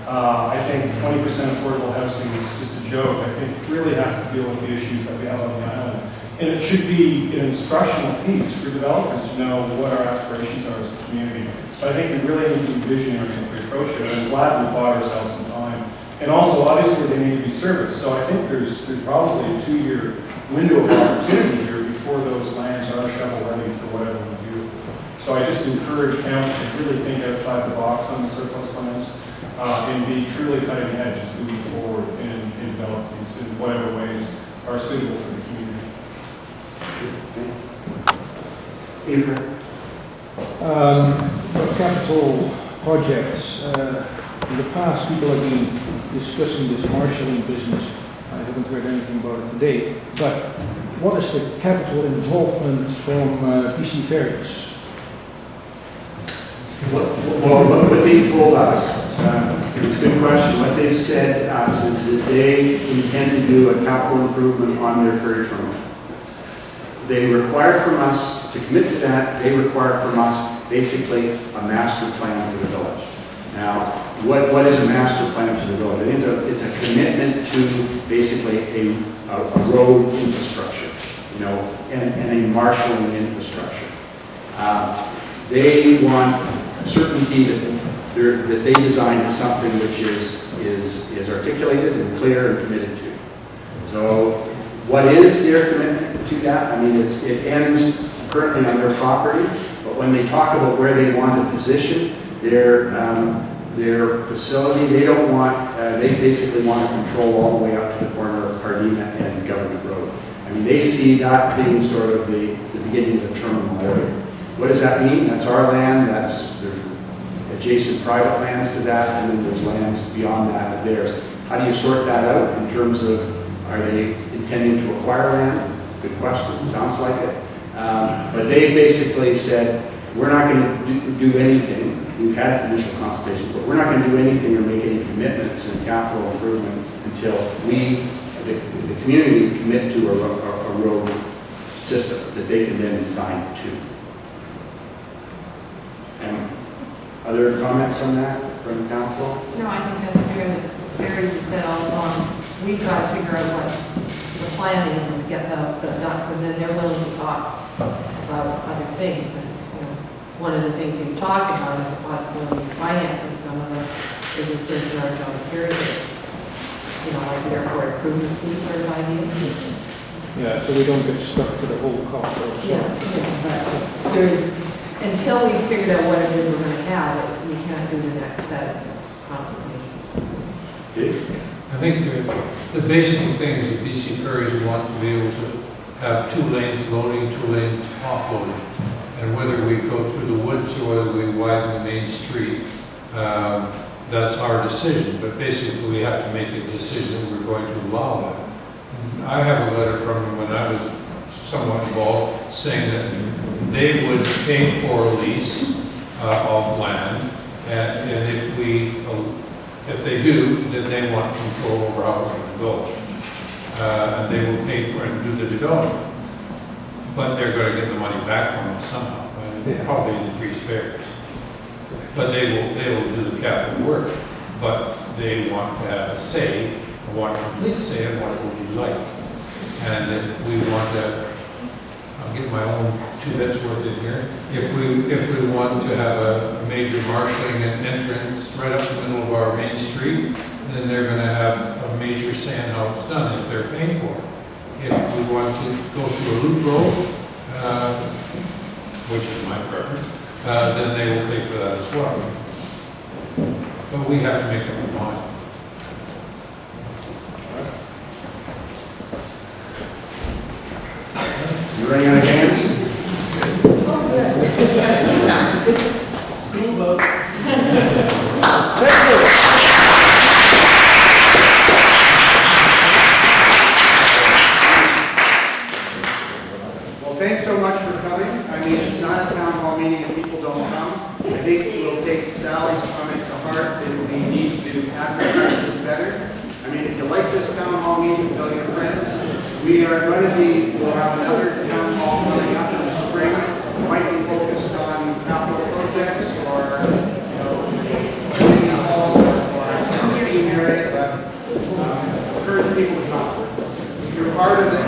I think 20% affordable housing is just a joke. I think it really has to deal with the issues that we have on the island. And it should be an instructional piece for developers to know what our aspirations are as a community. So I think we really need to be visionary as we approach it. I'm glad we bought ourselves some time. And also, obviously, they need to be serviced. So I think there's probably a 2-year window of opportunity here before those lands are shovel ready for whatever we do. So I just encourage council to really think outside the box on the surplus lands and be truly cutting edge as moving forward and develop these in whatever ways are suitable for the community. Thanks. Adrian? Capital projects. In the past, people have been discussing this marshalling business. I haven't heard anything about it today. But what is the capital involvement from BC Ferries? Well, what they've told us, it's a good question. What they've said to us is that they intend to do a capital improvement on their ferry terminal. They require from us, to commit to that, they require from us basically a master plan for the village. Now, what is a master plan for the village? I think it's a commitment to basically a road infrastructure, you know, and a marshalling infrastructure. They want certainty that they designed something which is articulated and clear and committed to. So, what is their commitment to that? I mean, it ends currently on their property, but when they talk about where they want to position their facility, they don't want, they basically want to control all the way up to the corner of Cardina and Government Road. I mean, they see that being sort of the beginning of the terminal area. What does that mean? That's our land, there's adjacent private lands to that, and then there's lands beyond that of theirs. How do you sort that out in terms of, are they intending to acquire land? Good question, it sounds like it. But they basically said, we're not going to do anything. We've had initial consultation, but we're not going to do anything or make any commitments in capital improvement until we, the community, commit to a road system that they can then design to. And other comments on that from council? No, I think that's good. Ferries has said all along, we've got to figure out what the plan is and get the ducks, and then they're willing to talk about other things. And you know, one of the things we've talked about is the possibility of financing some of it is a surcharge on the period. You know, like the airport improvement fee sort of idea. Yeah, so we don't get stuck for the whole cost. Yeah, but there is, until we figured out what it is we're going to have, we can't do the next set of consultation. I think the basic thing is that BC Ferries want to be able to have 2 lanes loading, 2 lanes offloading. And whether we go through the woods or whether we widen the main street, that's our decision. But basically we have to make a decision that we're going to allow that. I have a letter from them when I was somewhat involved saying that they would pay for a lease of land, and if they do, then they want control over how we're going to go. And they will pay for it and do the development. But they're going to get the money back from us somehow, and probably increase fares. But they will do the capital work. But they want to have a say, want a complete say in what it will be like. And if we want to, I'll get my own 2 bits worth in here. If we want to have a major marshalling and entrance right up the middle of our main street, then they're going to have a major say in how it's done if they're paying for it. If we want to go through a loop road, which is my preference, then they will pay for that as well. But we have to make up our mind. You running out of hands? School's up. Thank you. Well, thanks so much for coming. I mean, it's not a town hall meeting if people don't come. I think we'll take Sally's comment to heart that we need to advertise this better. I mean, if you like this town hall meeting, tell your friends. We are going to be, we'll have another town hall coming up in the spring. It might be focused on capital projects or, you know, hall or part of the